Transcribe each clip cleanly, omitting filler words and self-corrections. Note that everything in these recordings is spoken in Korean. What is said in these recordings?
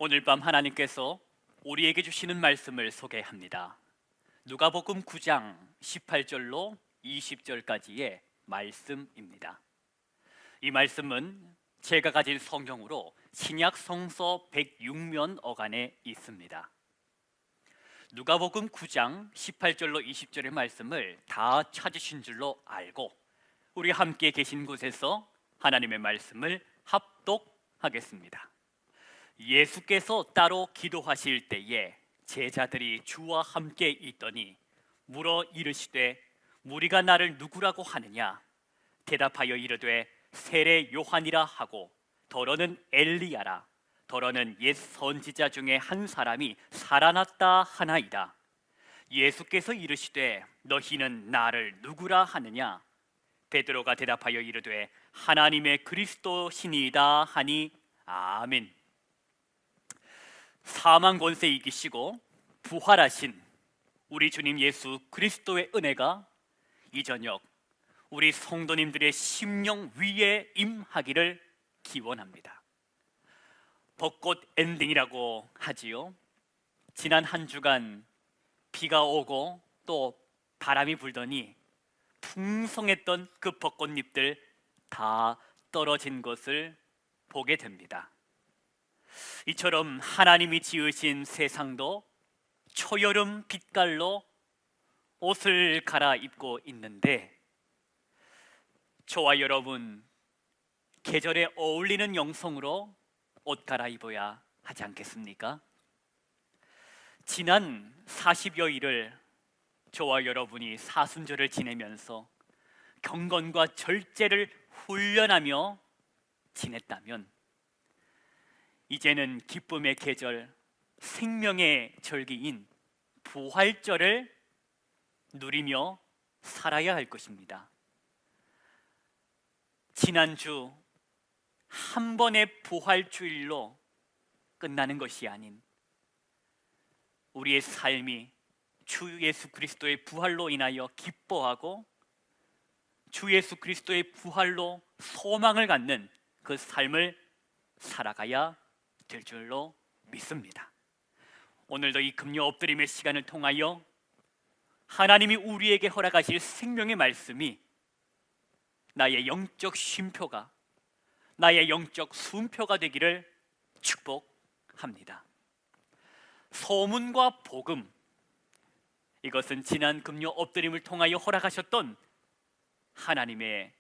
오늘 밤 하나님께서 우리에게 주시는 말씀을 소개합니다. 누가복음 9장 18절로 20절까지의 말씀입니다. 이 말씀은 제가 가진 성경으로 신약 성서 106면 어간에 있습니다. 누가복음 9장 18절로 20절의 말씀을 다 찾으신 줄로 알고 우리 함께 계신 곳에서 하나님의 말씀을 합독하겠습니다. 예수께서 따로 기도하실 때에 제자들이 주와 함께 있더니 물어 이르시되 무리가 나를 누구라고 하느냐? 대답하여 이르되 세례 요한이라 하고 더러는 엘리야라, 더러는 옛 선지자 중에 한 사람이 살아났다 하나이다. 예수께서 이르시되 너희는 나를 누구라 하느냐? 베드로가 대답하여 이르되 하나님의 그리스도시니이다 하니 아멘. 사망 권세 이기시고 부활하신 우리 주님 예수 그리스도의 은혜가 이 저녁 우리 성도님들의 심령 위에 임하기를 기원합니다. 벚꽃 엔딩이라고 하지요. 지난 한 주간 비가 오고 또 바람이 불더니 풍성했던 그 벚꽃잎들 다 떨어진 것을 보게 됩니다. 이처럼 하나님이 지으신 세상도 초여름 빛깔로 옷을 갈아입고 있는데 저와 여러분 계절에 어울리는 영성으로 옷 갈아입어야 하지 않겠습니까? 지난 40여일을 저와 여러분이 사순절을 지내면서 경건과 절제를 훈련하며 지냈다면 이제는 기쁨의 계절, 생명의 절기인 부활절을 누리며 살아야 할 것입니다. 지난주 한 번의 부활주일로 끝나는 것이 아닌 우리의 삶이 주 예수 그리스도의 부활로 인하여 기뻐하고 주 예수 그리스도의 부활로 소망을 갖는 그 삶을 살아가야 될 줄로 믿습니다. 오늘도 이 금요 엎드림의 시간을 통하여 하나님이 우리에게 허락하실 생명의 말씀이 나의 영적 쉼표가, 나의 영적 숨표가 되기를 축복합니다. 소문과 복음, 이것은 지난 금요 엎드림을 통하여 허락하셨던 하나님의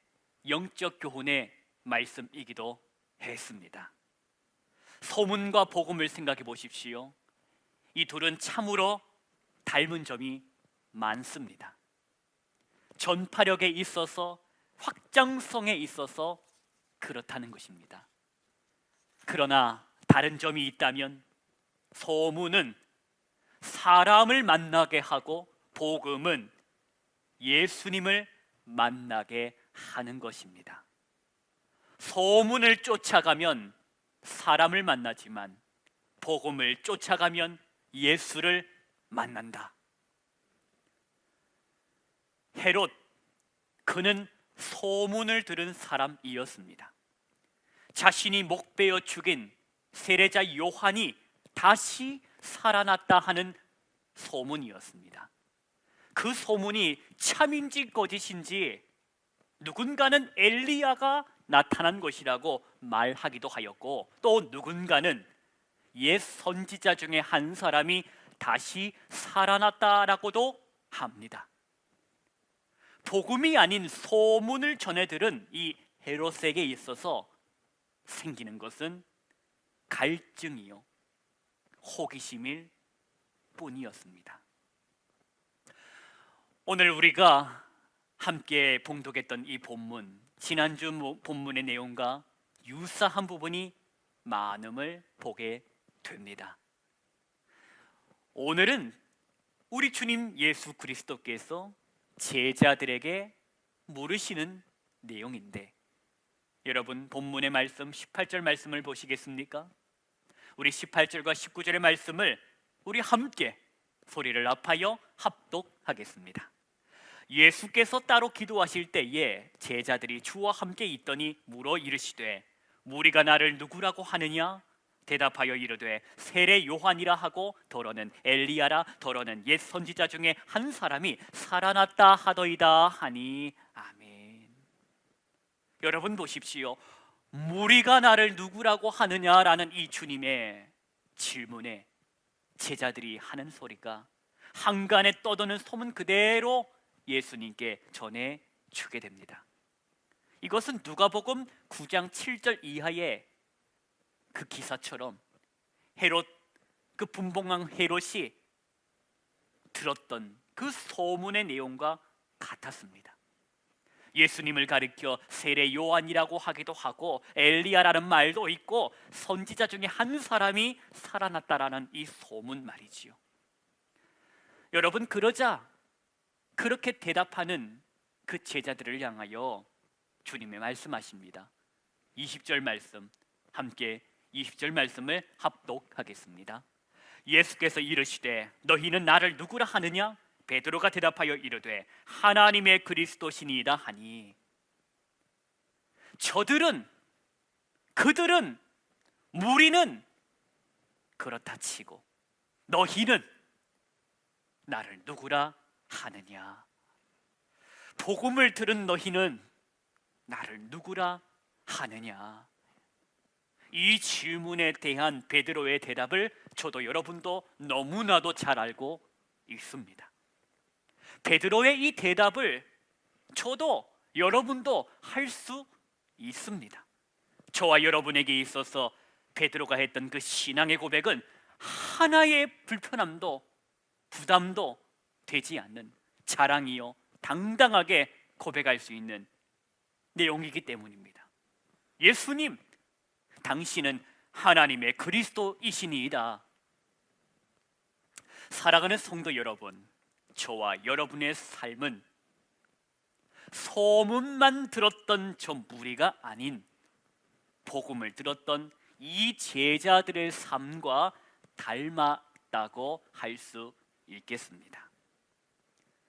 영적 교훈의 말씀이기도 했습니다. 소문과 복음을 생각해 보십시오. 이 둘은 참으로 닮은 점이 많습니다. 전파력에 있어서, 확장성에 있어서 그렇다는 것입니다. 그러나 다른 점이 있다면 소문은 사람을 만나게 하고 복음은 예수님을 만나게 하는 것입니다. 소문을 쫓아가면 사람을 만나지만 복음을 쫓아가면 예수를 만난다. 헤롯, 그는 소문을 들은 사람이었습니다. 자신이 목베어 죽인 세례자 요한이 다시 살아났다 하는 소문이었습니다. 그 소문이 참인지 거짓인지 누군가는 엘리야가 나타난 것이라고 말하기도 하였고 또 누군가는 옛 선지자 중에 한 사람이 다시 살아났다라고도 합니다. 복음이 아닌 소문을 전해들은 이 헤롯에게 있어서 생기는 것은 갈증이요 호기심일 뿐이었습니다. 오늘 우리가 함께 봉독했던 이 본문, 지난주 본문의 내용과 유사한 부분이 많음을 보게 됩니다. 오늘은 우리 주님 예수 그리스도께서 제자들에게 물으시는 내용인데 여러분 본문의 말씀 18절 말씀을 보시겠습니까? 우리 18절과 19절의 말씀을 우리 함께 소리를 합하여 합독하겠습니다. 예수께서 따로 기도하실 때에 제자들이 주와 함께 있더니 물어 이르시되 무리가 나를 누구라고 하느냐? 대답하여 이르되 세례 요한이라 하고 더러는 엘리야라 더러는 옛 선지자 중에 한 사람이 살아났다 하더이다 하니 아멘. 여러분 보십시오. 무리가 나를 누구라고 하느냐라는 이 주님의 질문에 제자들이 하는 소리가 한간에 떠도는 소문 그대로 예수님께 전해주게 됩니다. 이것은 누가복음 9장 7절 이하의 그 기사처럼 헤롯, 그 분봉왕 헤롯이 들었던 그 소문의 내용과 같았습니다. 예수님을 가리켜 세례 요한이라고 하기도 하고 엘리야라는 말도 있고 선지자 중에 한 사람이 살아났다라는 이 소문 말이지요. 여러분, 그러자 그렇게 대답하는 그 제자들을 향하여 주님이 말씀하십니다. 20절 말씀, 함께 20절 말씀을 합독하겠습니다. 예수께서 이르시되 너희는 나를 누구라 하느냐? 베드로가 대답하여 이르되 하나님의 그리스도시니이다 하니 그들은 무리는 그렇다 치고 너희는 나를 누구라 하느냐? 복음을 들은 너희는 나를 누구라 하느냐? 이 질문에 대한 베드로의 대답을 저도 여러분도 너무나도 잘 알고 있습니다. 베드로의 이 대답을 저도 여러분도 할 수 있습니다. 저와 여러분에게 있어서 베드로가 했던 그 신앙의 고백은 하나의 불편함도 부담도 되지 않는 자랑이요 당당하게 고백할 수 있는 내용이기 때문입니다. 예수님, 당신은 하나님의 그리스도이시니이다. 사랑하는 성도 여러분, 저와 여러분의 삶은 소문만 들었던 저 무리가 아닌 복음을 들었던 이 제자들의 삶과 닮았다고 할 수 있겠습니다.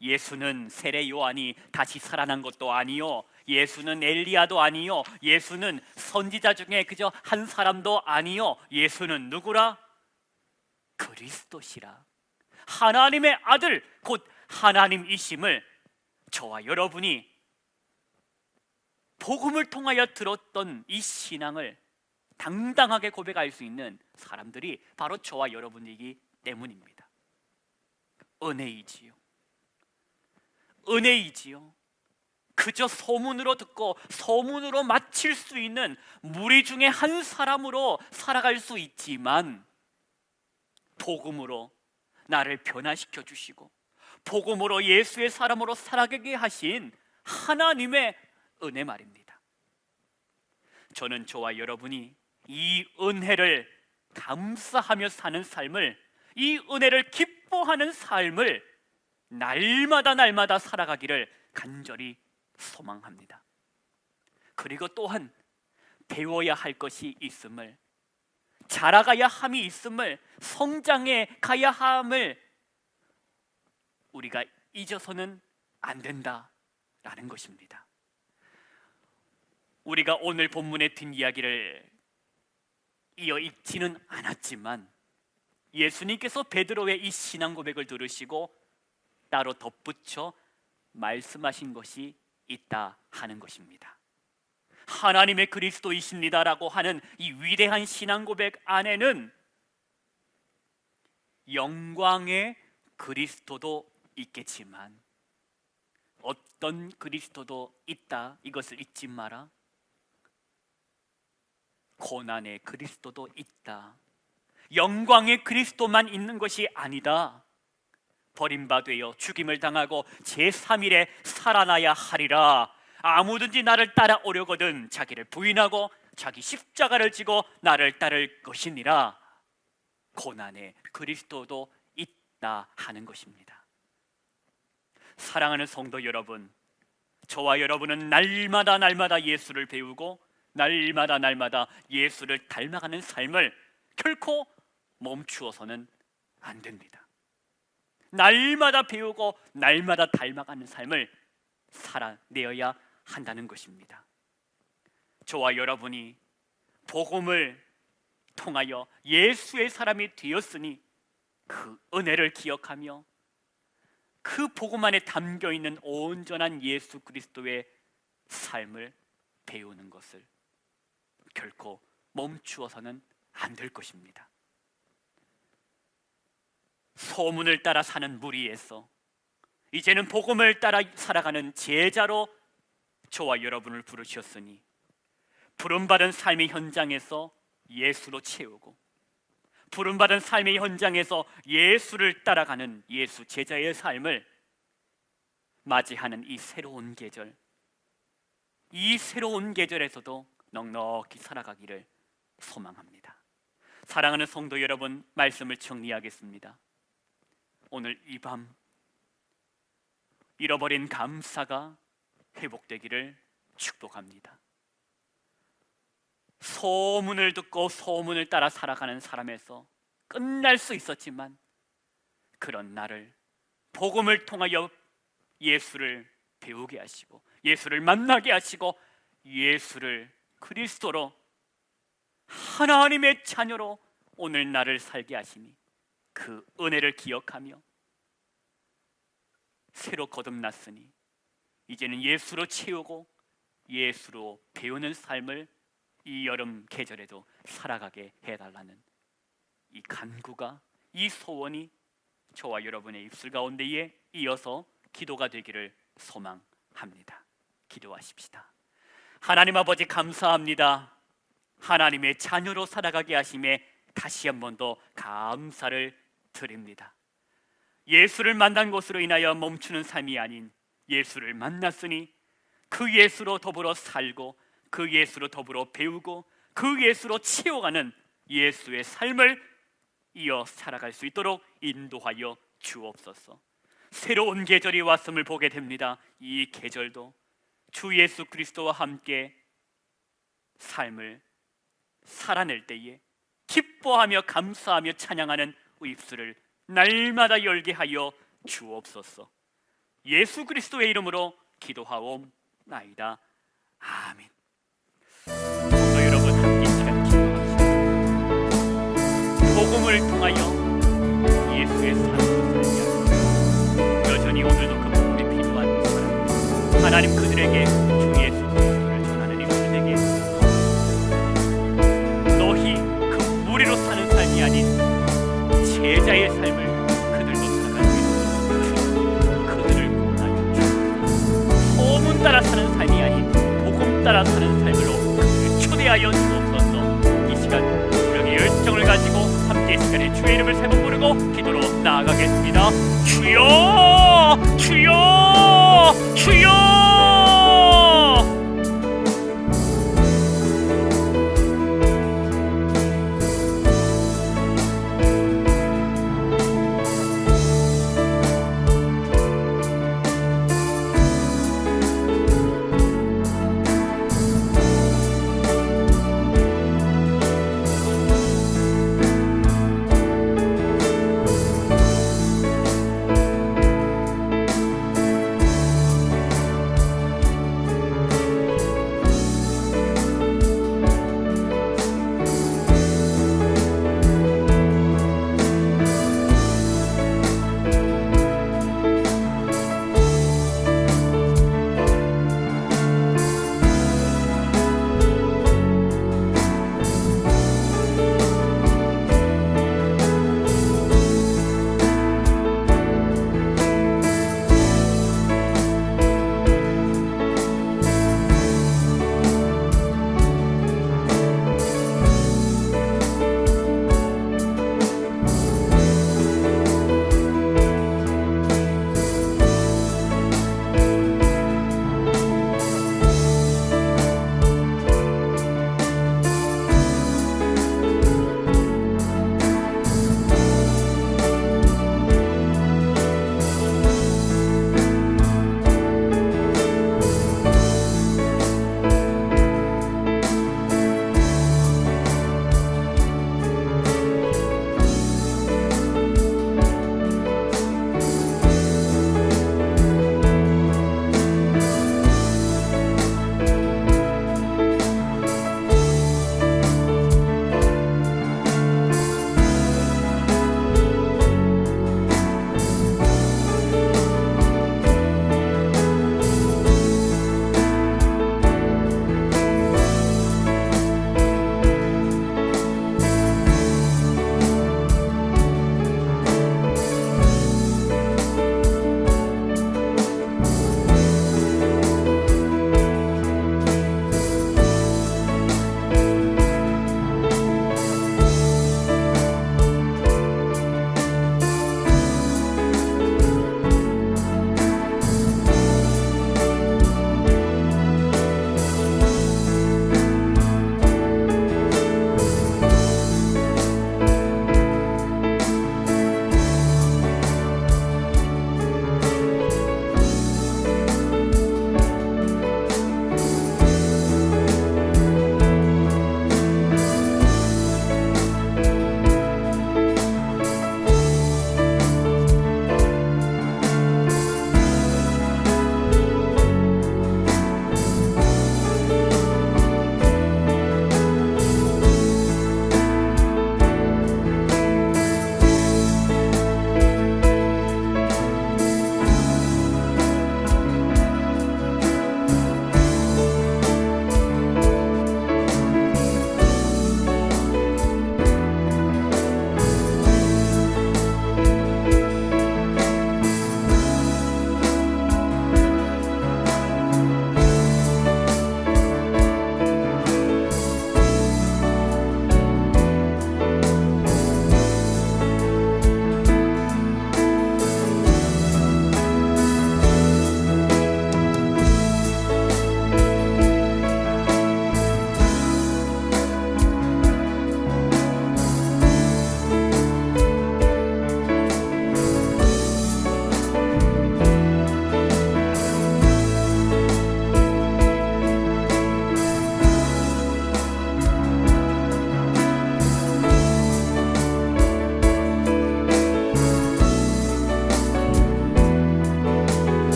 예수는 세례 요한이 다시 살아난 것도 아니요, 예수는 엘리야도 아니요, 예수는 선지자 중에 그저 한 사람도 아니요, 예수는 누구라? 그리스도시라. 하나님의 아들, 곧 하나님이심을 저와 여러분이 복음을 통하여 들었던 이 신앙을 당당하게 고백할 수 있는 사람들이 바로 저와 여러분이기 때문입니다. 은혜이지요. 은혜이지요. 그저 소문으로 듣고 소문으로 마칠 수 있는 무리 중에 한 사람으로 살아갈 수 있지만 복음으로 나를 변화시켜 주시고 복음으로 예수의 사람으로 살아가게 하신 하나님의 은혜 말입니다. 저는 저와 여러분이 이 은혜를 감사하며 사는 삶을, 이 은혜를 기뻐하는 삶을 날마다 살아가기를 간절히 소망합니다. 그리고 또한 배워야 할 것이 있음을, 자라가야 함이 있음을, 성장해 가야 함을 우리가 잊어서는 안 된다라는 것입니다. 우리가 오늘 본문에 든 이야기를 이어 읽지는 않았지만 예수님께서 베드로의 이 신앙 고백을 들으시고 따로 덧붙여 말씀하신 것이 있다 하는 것입니다. 하나님의 그리스도이십니다라고 하는 이 위대한 신앙 고백 안에는 영광의 그리스도도 있겠지만 어떤 그리스도도 있다, 이것을 잊지 마라. 고난의 그리스도도 있다. 영광의 그리스도만 있는 것이 아니다. 버림받되어 죽임을 당하고 제3일에 살아나야 하리라. 아무든지 나를 따라오려거든 자기를 부인하고 자기 십자가를 지고 나를 따를 것이니라. 고난의 그리스도도 있다 하는 것입니다. 사랑하는 성도 여러분, 저와 여러분은 날마다 예수를 배우고 날마다 예수를 닮아가는 삶을 결코 멈추어서는 안 됩니다. 날마다 배우고 날마다 닮아가는 삶을 살아내어야 한다는 것입니다. 저와 여러분이 복음을 통하여 예수의 사람이 되었으니 그 은혜를 기억하며 그 복음 안에 담겨있는 온전한 예수 그리스도의 삶을 배우는 것을 결코 멈추어서는 안 될 것입니다. 소문을 따라 사는 무리에서 이제는 복음을 따라 살아가는 제자로 저와 여러분을 부르셨으니 부름받은 삶의 현장에서 예수로 채우고 부름받은 삶의 현장에서 예수를 따라가는 예수 제자의 삶을 맞이하는 이 새로운 계절, 이 새로운 계절에서도 넉넉히 살아가기를 소망합니다. 사랑하는 성도 여러분, 말씀을 정리하겠습니다. 오늘 이 밤 잃어버린 감사가 회복되기를 축복합니다. 소문을 듣고 소문을 따라 살아가는 사람에서 끝날 수 있었지만 그런 나를 복음을 통하여 예수를 배우게 하시고 예수를 만나게 하시고 예수를 그리스도로 하나님의 자녀로 오늘 나를 살게 하시니 그 은혜를 기억하며 새로 거듭났으니 이제는 예수로 채우고 예수로 배우는 삶을 이 여름 계절에도 살아가게 해달라는 이 간구가, 이 소원이 저와 여러분의 입술 가운데에 이어서 기도가 되기를 소망합니다. 기도하십시다. 하나님 아버지, 감사합니다. 하나님의 자녀로 살아가게 하심에 다시 한 번 더 감사를 드립니다. 예수를 만난 것으로 인하여 멈추는 삶이 아닌 예수를 만났으니 그 예수로 더불어 살고 그 예수로 더불어 배우고 그 예수로 채워가는 예수의 삶을 이어 살아갈 수 있도록 인도하여 주옵소서. 새로운 계절이 왔음을 보게 됩니다. 이 계절도 주 예수 그리스도와 함께 삶을 살아낼 때에 기뻐하며 감사하며 찬양하는 입술을 날마다 열게 하여 주옵소서. 예수 그리스도의 이름으로 기도하옵나이다. 아멘. 성도 여러분, 함께 시간 기도하시죠. 복음을 통하여 예수의 삶을 살게 하시고 여전히 오늘도 그 복음이 필요한 사람, 하나님 그들에게 주 예수 그리스도를 전하는 입술에게 너희 그 무리로 사는 삶이 아닌 제자의 삶을 그들도 살아갈 수 있도록 그들을 구원하여 주옵소서. 소문 따라 사는 삶이 아닌 복음 따라 사는 삶으로 그들을 초대하여 주옵소서. 이 시간 우리의 열정을 가지고 함께 이 시간에 주의 이름을 세 번 부르고 기도로 나아가겠습니다. 주여, 주여, 주여.